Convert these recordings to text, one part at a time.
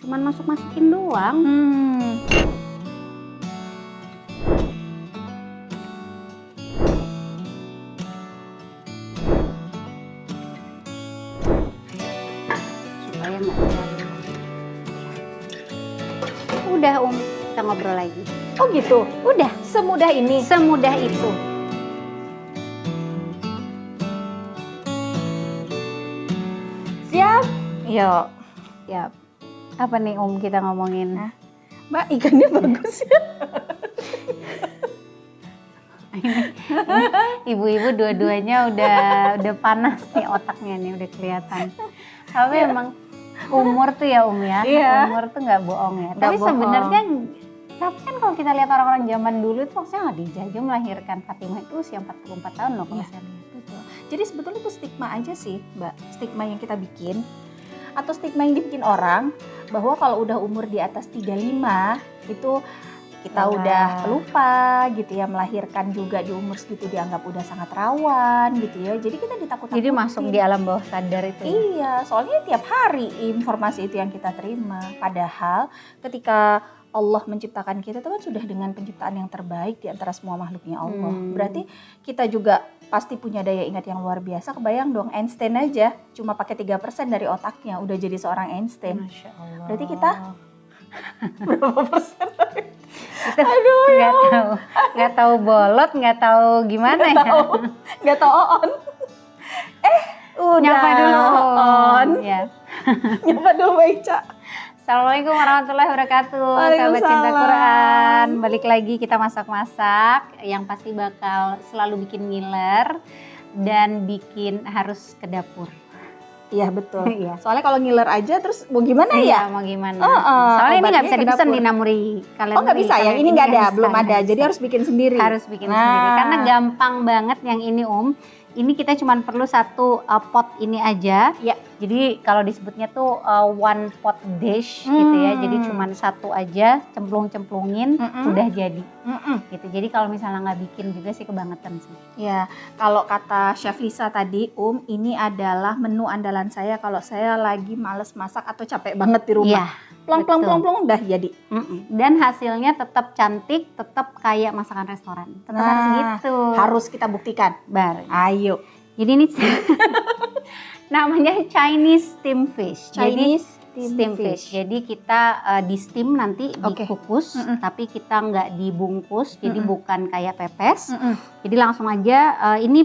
cuman masukin doang. Supaya nggak terlalu. Udah kita ngobrol lagi. Oh gitu? Udah, Semudah ini? semudah itu. Siap? Yuk. Ya, apa nih kita ngomongin? Hah? Mbak, ikannya bagus ya? Ibu-ibu dua-duanya udah panas nih otaknya nih, udah kelihatan. Tapi emang umur tuh ya ya, Iya. umur tuh nggak bohong ya. Nggak Tapi bohong. sebenarnya, tapi kan kalau kita lihat orang-orang zaman dulu itu maksudnya Khadijah aja melahirkan Fatimah itu usia 44 tahun loh kalau Iya. saya lihat. Betul. Jadi sebetulnya itu stigma aja sih, Mbak. Stigma yang kita bikin atau stigma yang dibikin orang bahwa kalau udah umur di atas 35 itu kita Ya. udah lupa gitu ya, melahirkan juga di umur segitu dianggap udah sangat rawan gitu ya. Jadi kita ditakut-takutin. Jadi masuk di alam bawah sadar itu. Ya? Iya, soalnya tiap hari informasi itu yang kita terima. Padahal ketika Allah menciptakan kita itu kan sudah dengan penciptaan yang terbaik di antara semua makhluknya Allah. Berarti kita juga pasti punya daya ingat yang luar biasa. Kebayang dong, Einstein aja cuma pakai 3% dari otaknya udah jadi seorang Einstein. Masya Allah. Berarti kita berapa persen? Itu nggak tahu bolot, nggak tahu gimana ya. Nggak tahu on. Udah Nyapa dulu on. Ya. Nyapa dulu Mbak Ica. Assalamualaikum warahmatullahi wabarakatuh. Sahabat cinta Waalaikumsalam. Quran. Balik lagi kita masak-masak yang pasti bakal selalu bikin ngiler dan bikin harus ke dapur. Iya betul. Iya. Soalnya kalau ngiler aja terus mau gimana ya? Iya, mau gimana? Soalnya Soalnya ini nggak obatnya bisa ke dipesan dapur. di Namuri. Oh nggak bisa, yang ini nggak ada, belum ada. Jadi harus bikin sendiri. harus bikin sendiri karena gampang banget yang ini Ini kita cuma perlu satu pot ini aja. Ya. Jadi kalau disebutnya tuh one pot dish gitu ya. Jadi cuma satu aja, cemplung-cemplungin udah jadi. Gitu. Jadi kalau misalnya nggak bikin juga sih kebangetan sih. Ya, kalau kata Chef Lisa tadi, ini adalah menu andalan saya kalau saya lagi males masak atau capek banget di rumah. Iya. Plong udah jadi. Dan hasilnya tetap cantik, tetap kayak masakan restoran. Tetap harus gitu. Harus kita buktikan. Ayo. Jadi ini namanya Chinese steam fish. Chinese steam fish. Jadi kita di steam nanti dikukus, tapi kita nggak dibungkus. Jadi bukan kayak pepes. Jadi langsung aja. Ini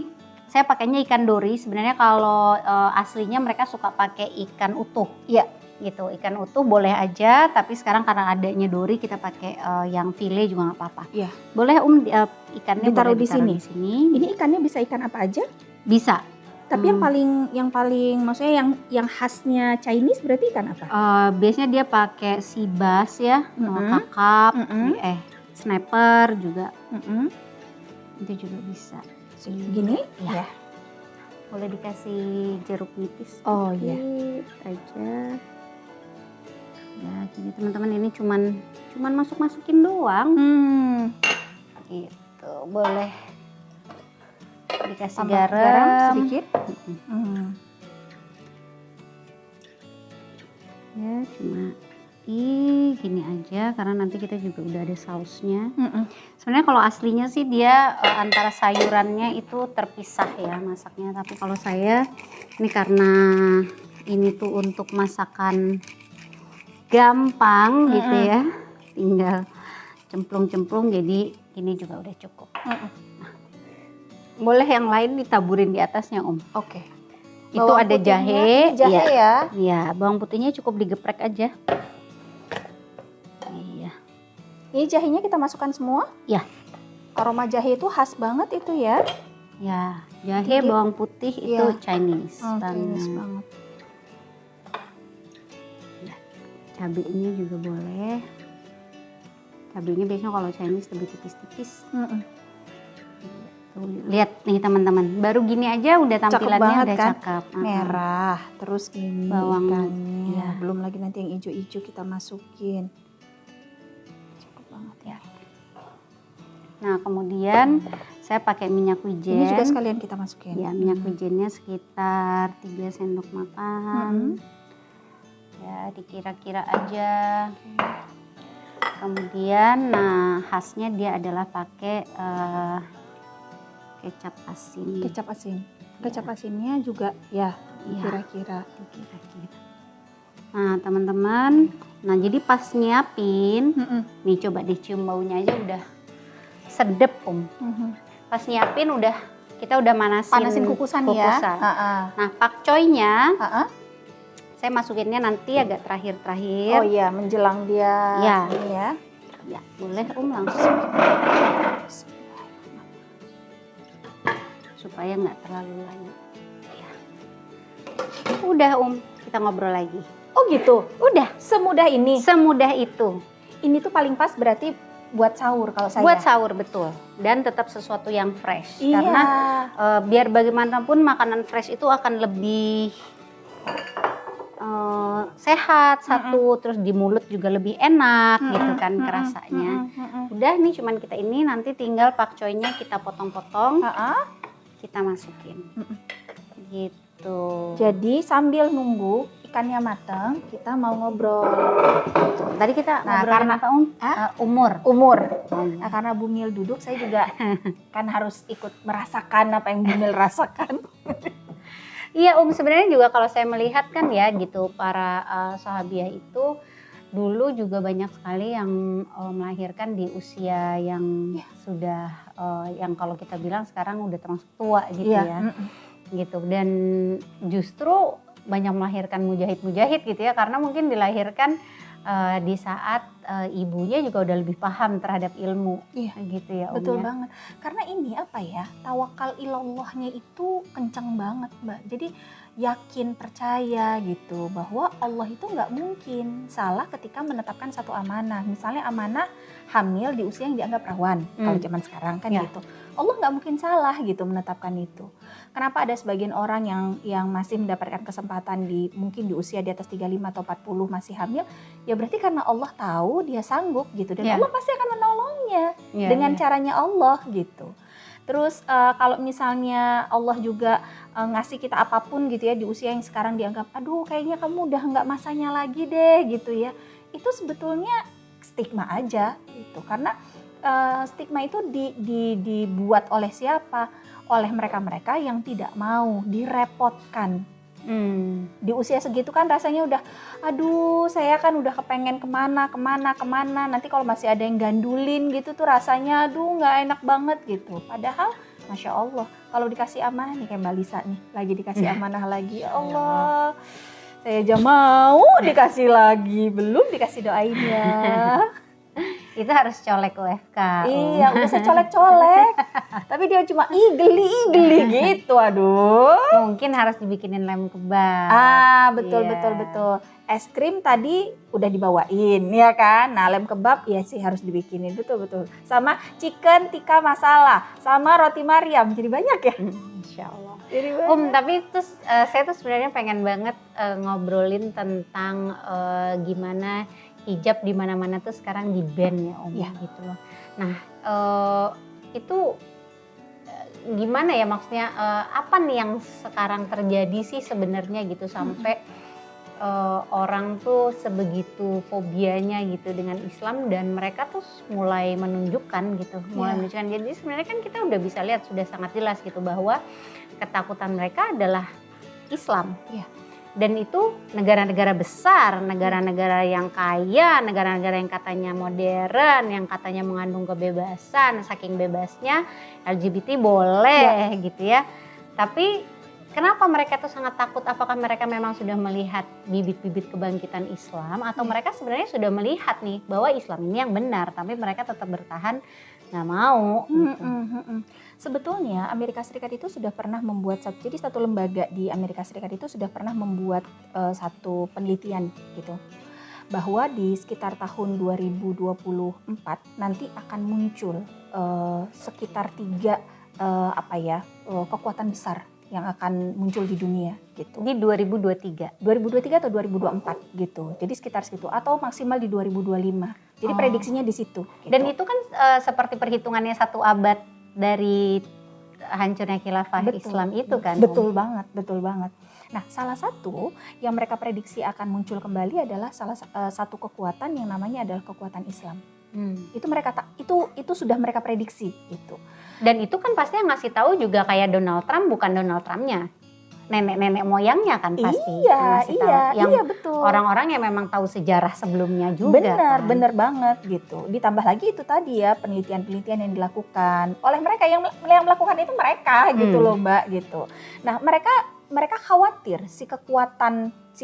saya pakainya ikan dori. Sebenarnya kalau aslinya mereka suka pakai ikan utuh. Iya. Gitu, ikan utuh boleh aja, tapi sekarang karena adanya dori kita pakai yang file juga nggak apa-apa. Iya. Boleh ikannya ditaruh boleh di sini. Ini ikannya bisa ikan apa aja? bisa. Tapi yang paling maksudnya yang khasnya Chinese berarti ikan apa? Biasanya dia pakai sea bass ya, kakap, snapper juga. Itu juga bisa. Gini? Ya. Boleh dikasih jeruk nipis. Oh iya. Aja. Ya, jadi teman-teman ini cuman masukin doang. Gitu. Boleh dikasih garam sedikit. Ya, cuma gini aja karena nanti kita juga udah ada sausnya. Sebenarnya kalau aslinya sih dia antara sayurannya itu terpisah ya masaknya, tapi kalau saya ini karena ini tuh untuk masakan gampang gitu ya, tinggal cemplung-cemplung, jadi ini juga udah cukup. Nah, boleh yang lain ditaburin di atasnya Oke. Itu ada jahe ya. Iya, bawang putihnya cukup digeprek aja. Iya. Ini jahenya kita masukkan semua? Ya. Aroma jahe itu khas banget itu ya. Ya, jahe, bawang putih itu Chinese Chinese banget. Cabenya juga boleh. Cabenya biasanya kalau Chinese lebih tipis-tipis. Lihat nih teman-teman, baru gini aja udah tampilannya udah kan? cakep. Merah, terus ini bawang ikannya. ya. Belum lagi nanti yang hijau-hijau kita masukin. Cakep banget ya. Nah kemudian saya pakai minyak wijen. Ini juga sekalian kita masukin. Ya, minyak wijennya sekitar 3 sendok makan. Ya, dikira-kira aja. Kemudian, nah khasnya dia adalah pakai kecap asin. Kecap asin. Kecap asinnya juga ya Iya. kira-kira. Nah teman-teman, nah jadi pas nyiapin, nih coba dicium baunya aja udah sedep Pas nyiapin kita udah Panasin kukusan ya. Nah pakcoynya, saya masukinnya nanti agak terakhir-terakhir. Oh iya, menjelang dia Ya. ini ya. Ya boleh langsung. Supaya nggak terlalu lanyap. Ya. Udah kita ngobrol lagi. Oh gitu. Udah, Semudah ini. semudah itu. Ini tuh paling pas berarti buat sahur kalau saya. Buat sahur betul. Dan tetap sesuatu yang fresh. Iya. Karena biar bagaimanapun makanan fresh itu akan lebih sehat satu, terus di mulut juga lebih enak gitu kan kerasanya. Udah nih cuman kita ini nanti tinggal pakcoynya kita potong-potong, kita masukin. Gitu. Jadi sambil nunggu ikannya matang, kita mau ngobrol. Tadi kita Nah, ngobrolin karena- apa umur. Umur. Nah, karena Bumil duduk, saya juga kan harus ikut merasakan apa yang Bumil rasakan. Iya sebenarnya juga kalau saya melihat kan ya gitu para sahabiah itu dulu juga banyak sekali yang melahirkan di usia yang sudah yang kalau kita bilang sekarang udah termasuk tua gitu ya. Gitu, dan justru banyak melahirkan mujahid-mujahid gitu ya, karena mungkin dilahirkan di saat ibunya juga udah lebih paham terhadap ilmu. Gitu ya Betul ya. banget. Karena ini apa ya, tawakal ilallahnya itu kencang banget Mbak. Jadi yakin, percaya gitu bahwa Allah itu nggak mungkin salah ketika menetapkan satu amanah. Misalnya amanah hamil di usia yang dianggap rawan kalau zaman sekarang kan gitu. Allah nggak mungkin salah gitu menetapkan itu. Kenapa ada sebagian orang yang masih mendapatkan kesempatan mungkin di usia di atas 35 atau 40 masih hamil, ya berarti karena Allah tahu dia sanggup gitu, dan Allah pasti akan menolongnya dengan caranya Allah gitu. Terus kalau misalnya Allah juga ngasih kita apapun gitu ya di usia yang sekarang dianggap aduh kayaknya kamu udah nggak masanya lagi deh gitu ya, itu sebetulnya stigma aja gitu. Karena stigma itu dibuat oleh siapa? Oleh mereka-mereka yang tidak mau direpotkan. Di usia segitu kan rasanya udah aduh saya kan udah kepengen kemana, nanti kalau masih ada yang gandulin gitu tuh rasanya aduh nggak enak banget gitu. Padahal Masya Allah kalau dikasih amanah nih kayak Mbak Lisa nih lagi dikasih amanah lagi, ya Allah saya aja mau dikasih lagi, belum dikasih doain ya. Itu harus colek UFK. Iya, udah saya colek-colek. Tapi dia cuma geli gitu, aduh. Mungkin harus dibikinin lem kebab. Betul. Es krim tadi udah dibawain, ya kan? Nah, lem kebab ya sih harus dibikinin, betul. Sama chicken tikka masala, sama roti Maryam. Jadi banyak ya? Insya Allah. Jadi banyak. Tapi terus saya tuh sebenarnya pengen banget ngobrolin tentang gimana hijab di mana-mana tuh sekarang di ban ya gitu loh. Nah itu gimana ya maksudnya apa nih yang sekarang terjadi sih sebenarnya gitu sampai orang tuh sebegitu fobianya gitu dengan Islam, dan mereka tuh mulai menunjukkan gitu, menunjukkan. Jadi sebenarnya kan kita udah bisa lihat sudah sangat jelas gitu bahwa ketakutan mereka adalah Islam. Dan itu negara-negara besar, negara-negara yang kaya, negara-negara yang katanya modern, yang katanya mengandung kebebasan, saking bebasnya LGBT boleh gitu ya. Tapi kenapa mereka tuh sangat takut? Apakah mereka memang sudah melihat bibit-bibit kebangkitan Islam, atau mereka sebenarnya sudah melihat nih bahwa Islam ini yang benar, tapi mereka tetap bertahan nggak mau gitu. Sebetulnya Amerika Serikat itu sudah pernah membuat satu lembaga di Amerika Serikat itu sudah pernah membuat satu penelitian gitu, bahwa di sekitar tahun 2024 nanti akan muncul sekitar 3 kekuatan besar yang akan muncul di dunia gitu. Di 2023 atau 2024 gitu. Jadi sekitar situ atau maksimal di 2025. Jadi prediksinya di situ. Gitu. Dan itu kan seperti perhitungannya 1 abad dari hancurnya khilafah Islam itu kan. Betul banget. Nah, salah satu yang mereka prediksi akan muncul kembali adalah satu kekuatan yang namanya adalah kekuatan Islam. Itu itu sudah mereka prediksi gitu. Dan itu kan pasti yang ngasih tahu juga kayak Donald Trump, bukan Donald Trumpnya, nenek moyangnya kan pasti. Iya, betul. Orang-orang yang memang tahu sejarah sebelumnya juga. Benar banget gitu. Ditambah lagi itu tadi ya, penelitian-penelitian yang dilakukan oleh mereka, yang melakukan itu mereka gitu loh Mbak gitu. Nah, mereka khawatir si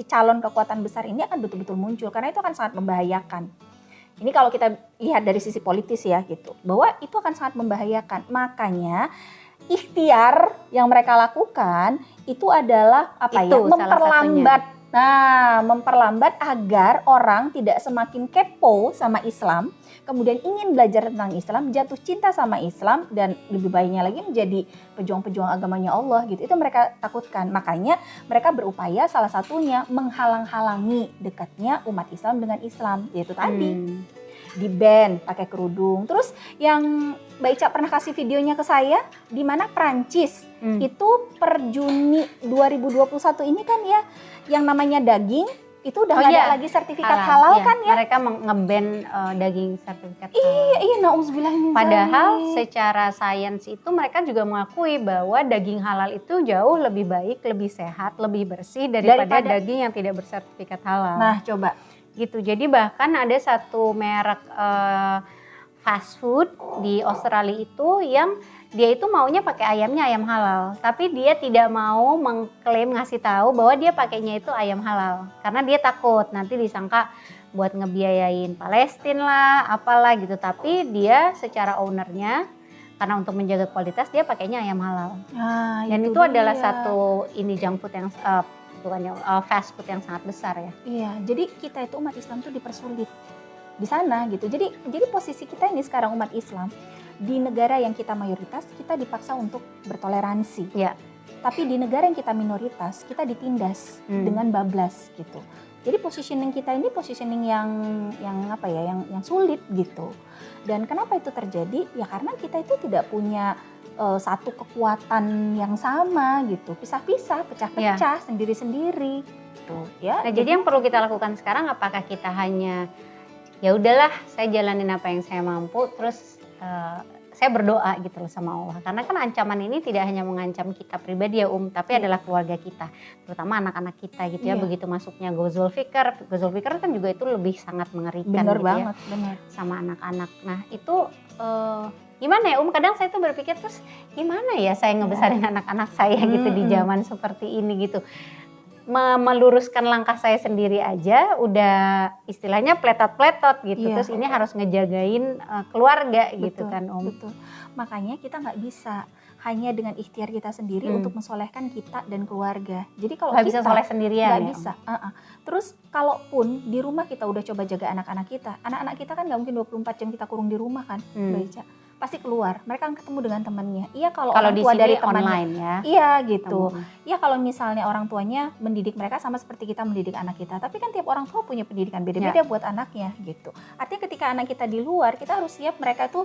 calon kekuatan besar ini akan betul-betul muncul, karena itu akan sangat membahayakan. Ini kalau kita lihat dari sisi politis ya gitu, bahwa itu akan sangat membahayakan. Makanya ikhtiar yang mereka lakukan itu adalah memperlambat agar orang tidak semakin kepo sama Islam, kemudian ingin belajar tentang Islam, jatuh cinta sama Islam, dan lebih baiknya lagi menjadi pejuang-pejuang agamanya Allah gitu. Itu mereka takutkan. Makanya mereka berupaya salah satunya menghalang-halangi dekatnya umat Islam dengan Islam, yaitu tadi di-ban pakai kerudung. Terus yang Mbak Ica pernah kasih videonya ke saya, di mana Prancis itu per Juni 2021 ini kan ya, yang namanya daging itu udah nggak ada lagi sertifikat halal kan ya. Mereka nge-ban daging sertifikat halal. Iya, nauzubillah min zalik. Padahal secara sains itu mereka juga mengakui bahwa daging halal itu jauh lebih baik, lebih sehat, lebih bersih daripada daging yang tidak bersertifikat halal. Nah, coba gitu. Jadi bahkan ada satu merek fast food di Australia itu yang dia itu maunya pakai ayamnya ayam halal, tapi dia tidak mau mengklaim ngasih tahu bahwa dia pakainya itu ayam halal karena dia takut nanti disangka buat ngebiayain Palestina lah, apalah gitu. Tapi dia secara ownernya, karena untuk menjaga kualitas, dia pakainya ayam halal. Dan itu adalah satu junk food yang fast food yang sangat besar ya. Iya, jadi kita itu umat Islam tuh dipersulit di sana gitu. Jadi posisi kita ini sekarang umat Islam di negara yang kita mayoritas, kita dipaksa untuk bertoleransi. Ya. Tapi di negara yang kita minoritas, kita ditindas dengan bablas gitu. Jadi positioning kita ini positioning yang sulit gitu. Dan kenapa itu terjadi? Ya karena kita itu tidak punya satu kekuatan yang sama gitu. Pisah-pisah, pecah-pecah, sendiri-sendiri gitu ya. Nah, jadi yang perlu kita lakukan sekarang, apakah kita hanya ya udahlah saya jalanin apa yang saya mampu, terus saya berdoa gitu loh sama Allah. Karena kan ancaman ini tidak hanya mengancam kita pribadi ya tapi adalah keluarga kita, terutama anak-anak kita gitu ya. Begitu masuknya Ghazul Fikr kan juga itu lebih sangat mengerikan. Bener gitu banget, ya, bener. sama anak-anak. Nah itu gimana ya kadang saya tuh berpikir terus gimana ya saya ngebesarin anak-anak saya gitu di zaman seperti ini gitu. Meluruskan langkah saya sendiri aja udah istilahnya pletot-pletot gitu. Terus ini harus ngejagain keluarga gitu kan Betul. Makanya kita nggak bisa hanya dengan ikhtiar kita sendiri untuk mensolehkan kita dan keluarga. Jadi kalau nggak bisa soleh sendirian, nggak bisa. Terus kalaupun di rumah kita udah coba jaga anak-anak kita kan nggak mungkin 24 jam kita kurung di rumah kan, Mbak Ica. Pasti keluar, mereka akan ketemu dengan temannya. Iya kalau orang tua dari temannya online ya. Iya gitu. Iya kalau misalnya orang tuanya mendidik mereka sama seperti kita mendidik anak kita. Tapi kan tiap orang tua punya pendidikan beda-beda buat anaknya gitu. Artinya ketika anak kita di luar, kita harus siap mereka tuh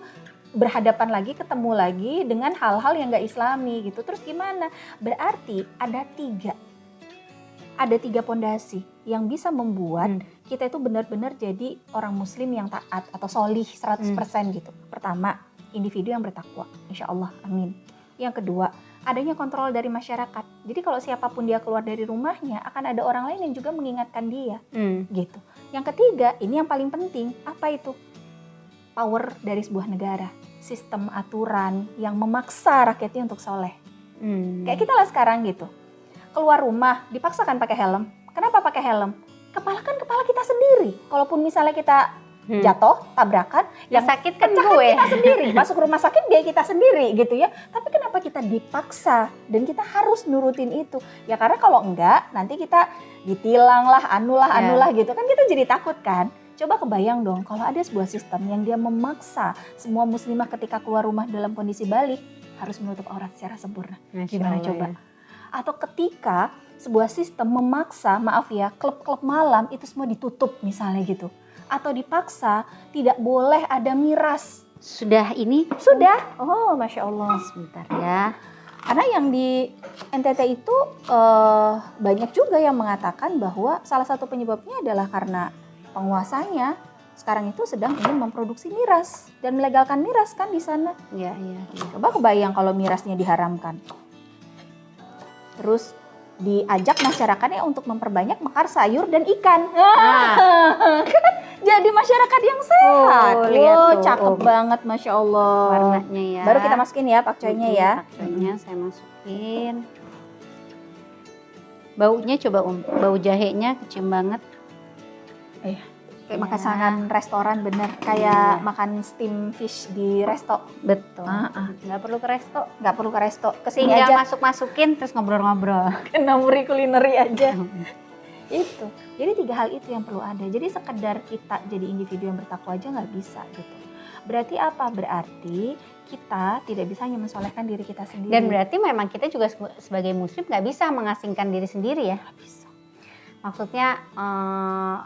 berhadapan lagi, ketemu lagi dengan hal-hal yang gak islami gitu. Terus gimana? Berarti ada tiga pondasi yang bisa membuat kita itu benar-benar jadi orang muslim yang taat atau solih 100% gitu. Pertama, individu yang bertakwa, insya Allah, amin. Yang kedua, adanya kontrol dari masyarakat. Jadi kalau siapapun dia keluar dari rumahnya, akan ada orang lain yang juga mengingatkan dia, gitu. Yang ketiga, ini yang paling penting, apa itu? Power dari sebuah negara, sistem aturan yang memaksa rakyatnya untuk soleh. Kayak kita lah sekarang gitu. Keluar rumah, dipaksakan pakai helm. Kenapa pakai helm? Kepala kita sendiri. Kalaupun misalnya kita jatuh, tabrakan, yang sakit kan gue. Kita sendiri, masuk rumah sakit biaya kita sendiri gitu ya. Tapi kenapa kita dipaksa dan kita harus nurutin itu? Ya karena kalau enggak nanti kita ditilang lah, anulah gitu kan, kita jadi takut kan. Coba kebayang dong kalau ada sebuah sistem yang dia memaksa semua muslimah ketika keluar rumah dalam kondisi balik harus menutup aurat secara sempurna. Gimana coba? Atau ketika sebuah sistem memaksa, maaf ya, klub-klub malam itu semua ditutup misalnya gitu. Atau dipaksa tidak boleh ada miras. Sudah ini? Sudah. Oh, Masya Allah. Sebentar ya. Karena yang di NTT itu banyak juga yang mengatakan bahwa salah satu penyebabnya adalah karena penguasanya sekarang itu sedang ingin memproduksi miras dan melegalkan miras kan di sana. Iya, iya. Coba kebayang kalau mirasnya diharamkan. Terus diajak masyarakatnya untuk memperbanyak mekar sayur dan ikan. Kan jadi masyarakat yang sehat. Lihat tuh, Cakep banget, Masya Allah. Warnanya ya. Baru kita masukin ya pakcoynya ya. Pakcoynya saya masukin. Baunya coba bau jahenya kecium banget. Kayak makan restoran bener, kayak makan steam fish di resto. Betul. Nggak perlu ke resto. Nggak perlu ke resto, kesini Tinggal aja. masuk-masukin terus ngobrol-ngobrol. Kena muri kulineri aja. Itu. Jadi 3 hal itu yang perlu ada. Jadi sekedar kita jadi individu yang bertakwa aja nggak bisa gitu. Berarti apa? Berarti kita tidak bisa hanya mensolehkan diri kita sendiri. Dan berarti memang kita juga sebagai muslim nggak bisa mengasingkan diri sendiri ya. Nggak bisa. Maksudnya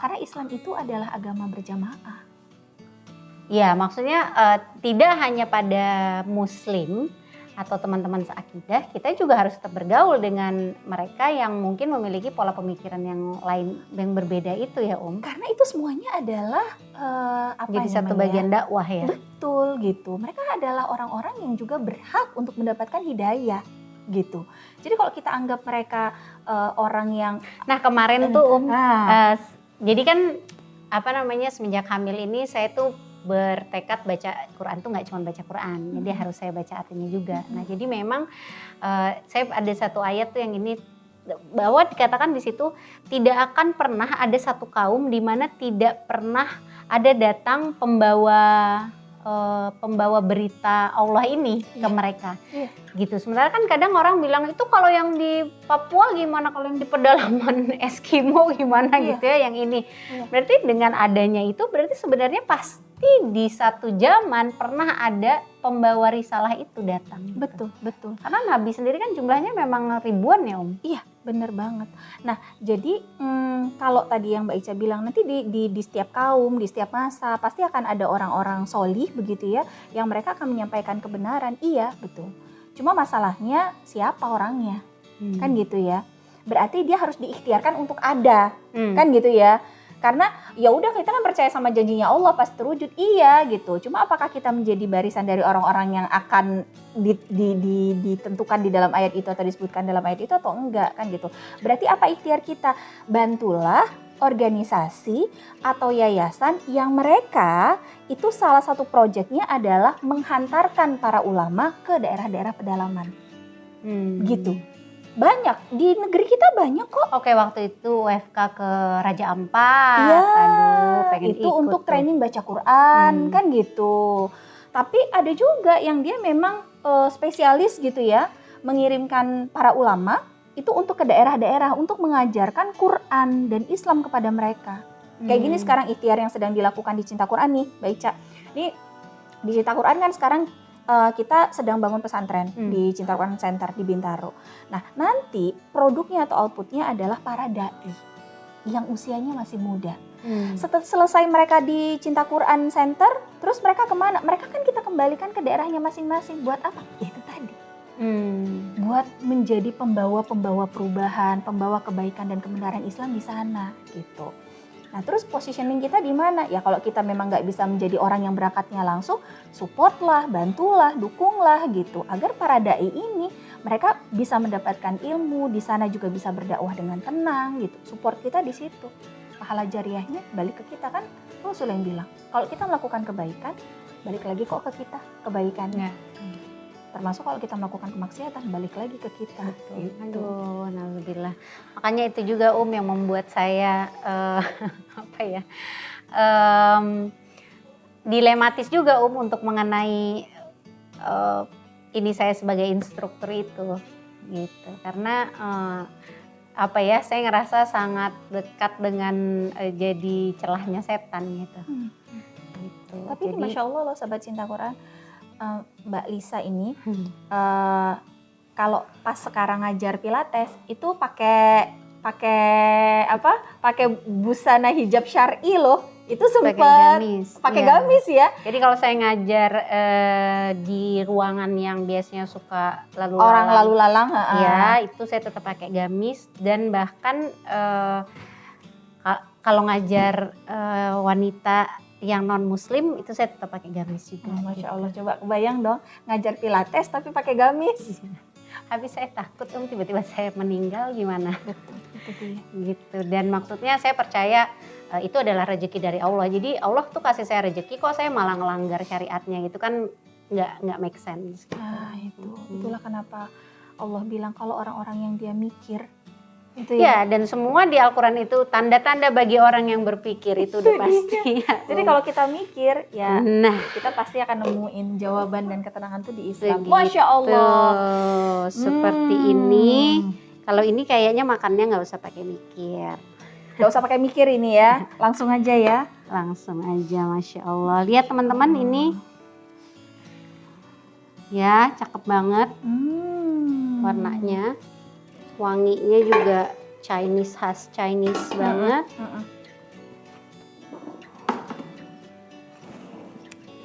Karena Islam itu adalah agama berjamaah. ya maksudnya tidak hanya pada muslim atau teman-teman seakidah, kita juga harus tetap bergaul dengan mereka yang mungkin memiliki pola pemikiran yang lain, yang berbeda itu ya Karena itu semuanya adalah jadi satu bagian dakwah ya. Betul gitu. Mereka adalah orang-orang yang juga berhak untuk mendapatkan hidayah gitu. Jadi kalau kita anggap mereka orang yang Nah kemarin tuh jadi kan semenjak hamil ini saya tuh bertekad baca Quran tuh nggak cuma baca Quran, jadi harus saya baca artinya juga. Nah jadi memang saya ada satu ayat tuh yang ini bahwa dikatakan di situ tidak akan pernah ada satu kaum di mana tidak pernah ada datang pembawa berita Allah ini ke mereka. Gitu. Sementara kan kadang orang bilang itu kalau yang di Papua gimana, kalau yang di pedalaman Eskimo gimana gitu ya yang ini. Berarti dengan adanya itu berarti sebenarnya pasti di satu zaman pernah ada pembawa risalah itu datang. Betul, betul. Karena Nabi sendiri kan jumlahnya memang ribuan ya Iya, bener banget. Nah, jadi kalau tadi yang Mbak Ica bilang nanti di setiap kaum, di setiap masa pasti akan ada orang-orang solih begitu ya, yang mereka akan menyampaikan kebenaran. Iya, betul. Cuma masalahnya siapa orangnya, kan gitu ya. Berarti dia harus diikhtiarkan untuk ada, kan gitu ya. Karena ya udah kita kan percaya sama janjinya Allah pasti terwujud, iya gitu. Cuma apakah kita menjadi barisan dari orang-orang yang akan ditentukan di dalam ayat itu atau disebutkan dalam ayat itu atau enggak kan gitu. Berarti apa ikhtiar kita? Bantulah organisasi atau yayasan yang mereka itu salah satu proyeknya adalah menghantarkan para ulama ke daerah-daerah pedalaman. Gitu. Banyak, di negeri kita banyak kok. Oke, waktu itu WFK ke Raja Ampat. Iya, pengen itu ikut untuk tuh. training baca Quran kan gitu. Tapi ada juga yang dia memang spesialis gitu ya, mengirimkan para ulama itu untuk ke daerah-daerah untuk mengajarkan Quran dan Islam kepada mereka. Kayak gini sekarang ikhtiar yang sedang dilakukan di Cinta Quran nih, Mbak Ica. Ini di Cinta Quran kan sekarang kita sedang bangun pesantren di Cinta Quran Center di Bintaro. Nah, nanti produknya atau outputnya adalah para dai yang usianya masih muda. Setelah selesai mereka di Cinta Quran Center, terus mereka kemana? Mereka kan kita kembalikan ke daerahnya masing-masing. Buat apa? Itu tadi. Buat menjadi pembawa-pembawa perubahan, pembawa kebaikan dan kebenaran Islam di sana gitu. Nah terus positioning kita di mana? Ya kalau kita memang nggak bisa menjadi orang yang berakatnya langsung, supportlah, bantulah, dukunglah gitu. Agar para dai ini mereka bisa mendapatkan ilmu, di sana juga bisa berdakwah dengan tenang gitu. Support kita di situ. Pahala jariahnya balik ke kita kan. Rasul yang bilang, kalau kita melakukan kebaikan, balik lagi kok ke kita kebaikannya. Termasuk kalau kita melakukan kemaksiatan, balik lagi ke kita. Gitu. Aduh, alhamdulillah. Makanya itu juga yang membuat saya dilematis juga untuk mengenai ini saya sebagai instruktur itu, gitu. Karena saya ngerasa sangat dekat dengan jadi celahnya setan gitu. Gitu. Tapi jadi, Masya Allah loh Sahabat Cinta Quran. Mbak Lisa ini kalau pas sekarang ngajar Pilates itu pakai busana hijab syar'i loh itu sempat pakai iya. gamis ya. Jadi kalau saya ngajar di ruangan yang biasanya suka Orang lalu lalang, ya itu saya tetap pakai gamis, dan bahkan kalau ngajar wanita yang non muslim itu saya tetap pakai gamis juga. Masya Allah, coba kebayang dong ngajar pilates tapi pakai gamis. Habis saya takut tiba-tiba saya meninggal gimana. Gitu. Dan maksudnya saya percaya itu adalah rezeki dari Allah. Jadi Allah tuh kasih saya rezeki, kok saya malah ngelanggar syariatnya gitu kan, nggak make sense. Gitu. Itulah kenapa Allah bilang kalau orang-orang yang dia mikir itu ya, dan semua di Al-Quran itu tanda-tanda bagi orang yang berpikir itu udah pasti. Jadi kalau kita mikir ya, kita pasti akan nemuin jawaban dan ketenangan tuh di Islam. Begitu. Masya Allah. Seperti ini. Kalau ini kayaknya makannya nggak usah pakai mikir. Nggak usah pakai mikir ini ya, langsung aja ya. Langsung aja, Masya Allah. Lihat teman-teman ini. Ya, cakep banget. Warnanya. Wanginya juga Chinese, khas Chinese banget.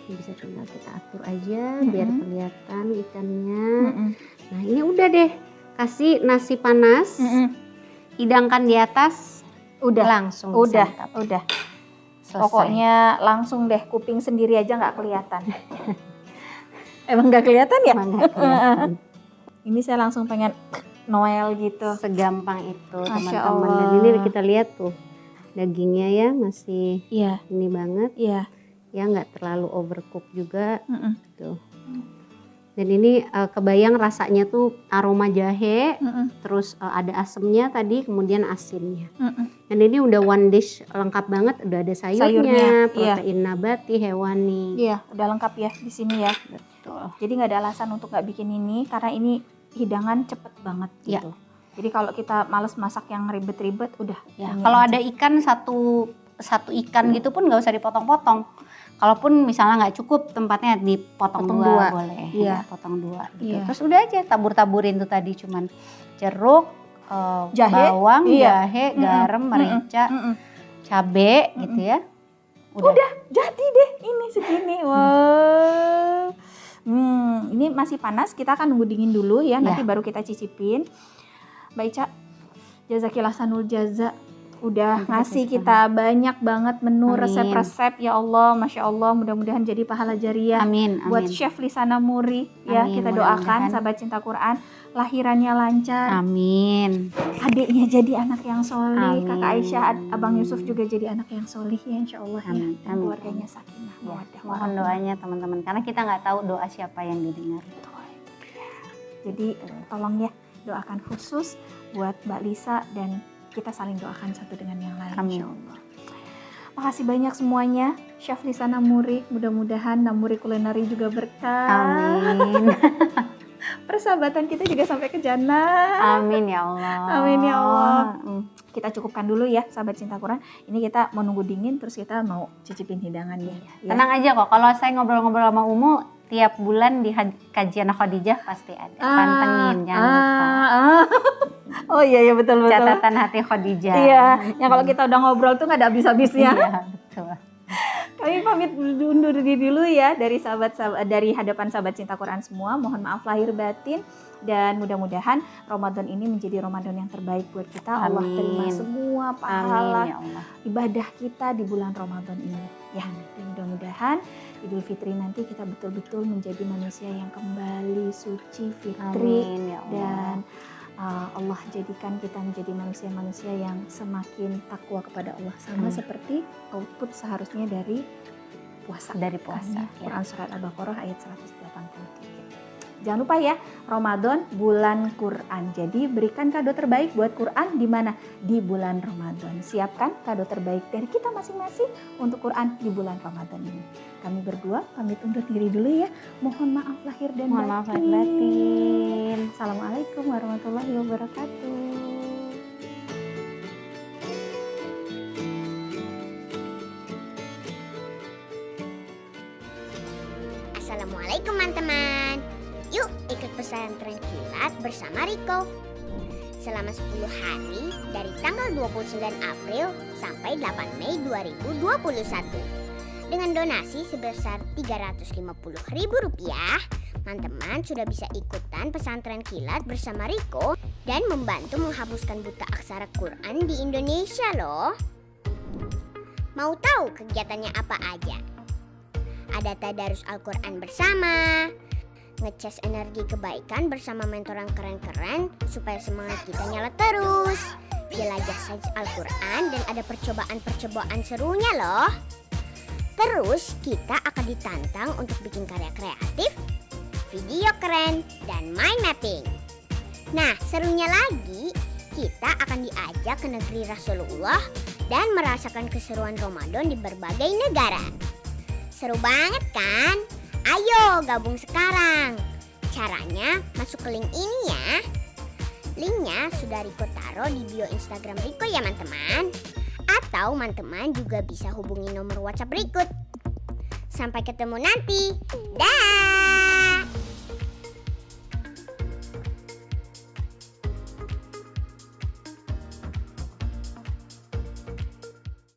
Bisa tinggal kita atur aja biar kelihatan ikannya. Nah ini udah deh, kasih nasi panas, hidangkan di atas, udah langsung disantap. Udah. Selesai. Pokoknya langsung deh, kuping sendiri aja nggak kelihatan. Emang nggak kelihatan ya? Emang nggak kelihatan. Ini saya langsung pengen Noel gitu. Segampang itu Masya teman-teman. Allah. Dan ini kita lihat tuh dagingnya ya masih ini banget. Iya. Ya nggak terlalu overcook juga. Tuh. Dan ini kebayang rasanya tuh aroma jahe, terus ada asemnya tadi, kemudian asinnya. Dan ini udah one dish lengkap banget, udah ada sayurnya, protein nabati, hewani. Iya, udah lengkap ya di sini ya. Betul. Jadi nggak ada alasan untuk nggak bikin ini karena ini hidangan cepet banget gitu. Jadi kalau kita males masak yang ribet-ribet, udah. Ya, kalau ada ikan satu ikan gitu pun nggak usah dipotong-potong. Kalaupun misalnya nggak cukup tempatnya dipotong dua boleh. Iya. Potong dua. Gitu. Iya. Terus udah aja tabur-taburin tuh tadi cuman jeruk, jahe, bawang, jahe, garam, merica, cabe gitu ya. Udah jadi deh ini segini. Wow. Ini masih panas, kita akan nunggu dingin dulu ya, nanti baru kita cicipin. Mbak Ica, jazakillah sanul jaza, udah ngasih kita banyak banget menu resep-resep ya Allah, Masya Allah, mudah-mudahan jadi pahala jariah. Amin. Buat Chef Lisana Muri ya, kita doakan sahabat cinta Quran, lahirannya lancar. Amin. Adiknya jadi anak yang solih, kakak Aisyah, abang Yusuf juga jadi anak yang solih ya Insya Allah ya. Dan keluarganya sakinah, mawaddah. Mohon doanya teman-teman, karena kita nggak tahu doa siapa yang didengar. Jadi tolong ya doakan khusus buat Mbak Lisa dan kita saling doakan satu dengan yang lain. Amin. Insya Allah. Makasih banyak semuanya, Chef Lisana Muri. Mudah-mudahan Namuri Kulineri juga berkah. Amin. Persahabatan kita juga sampai ke jannah. Amin ya Allah. Amin ya Allah. Kita cukupkan dulu ya sahabat cinta Quran. Ini kita mau nunggu dingin terus kita mau cicipin hidangannya. Ya. Tenang aja kok, kalau saya ngobrol-ngobrol sama Umu tiap bulan di kajian Khadijah pasti ada. Pantengin jangan lupa. Oh iya betul. Catatan hati Khadijah. Iya, yang kalau kita udah ngobrol tuh nggak ada habis-habisnya. Iya betul. Kami pamit undur diri dulu ya dari dari hadapan sahabat cinta Quran semua. Mohon maaf lahir batin dan mudah-mudahan Ramadan ini menjadi Ramadan yang terbaik buat kita. Amin. Allah terima semua pahala ya Allah. Ibadah kita di bulan Ramadan ini. Ya, dan mudah-mudahan Idul Fitri nanti kita betul-betul menjadi manusia yang kembali suci fitri. Amin, ya Allah. Dan Allah jadikan kita menjadi manusia-manusia yang semakin takwa kepada Allah, sama seperti output seharusnya dari puasa. Dari puasa. Quran surat Al-Baqarah ayat 183. Jangan lupa ya, Ramadan bulan Quran. Jadi berikan kado terbaik buat Quran di mana? Di bulan Ramadan. Siapkan kado terbaik dari kita masing-masing untuk Quran di bulan Ramadan ini. Kami berdua pamit undur diri dulu ya. Mohon maaf lahir dan batin. Assalamualaikum warahmatullahi wabarakatuh. Assalamualaikum teman-teman. Yuk ikut pesantren kilat bersama Riko. selama 10 hari dari tanggal 29 April sampai 8 Mei 2021. Dengan donasi sebesar Rp350.000, teman-teman sudah bisa ikutan pesantren kilat bersama Riko dan membantu menghapuskan buta aksara Quran di Indonesia loh. Mau tahu kegiatannya apa aja? Ada tadarus Al-Quran bersama, ngecas energi kebaikan bersama mentor yang keren-keren supaya semangat kita nyala terus, jelajah sains Al-Quran, dan ada percobaan-percobaan serunya loh. Terus kita akan ditantang untuk bikin karya kreatif, video keren, dan mind mapping. Nah, serunya lagi, kita akan diajak ke negeri Rasulullah dan merasakan keseruan Ramadan di berbagai negara. Seru banget kan? Ayo gabung sekarang. Caranya masuk ke link ini ya. Linknya sudah Riko taruh di bio Instagram Riko ya teman-teman. Atau teman-teman juga bisa hubungi nomor WhatsApp berikut. Sampai ketemu nanti. Dah.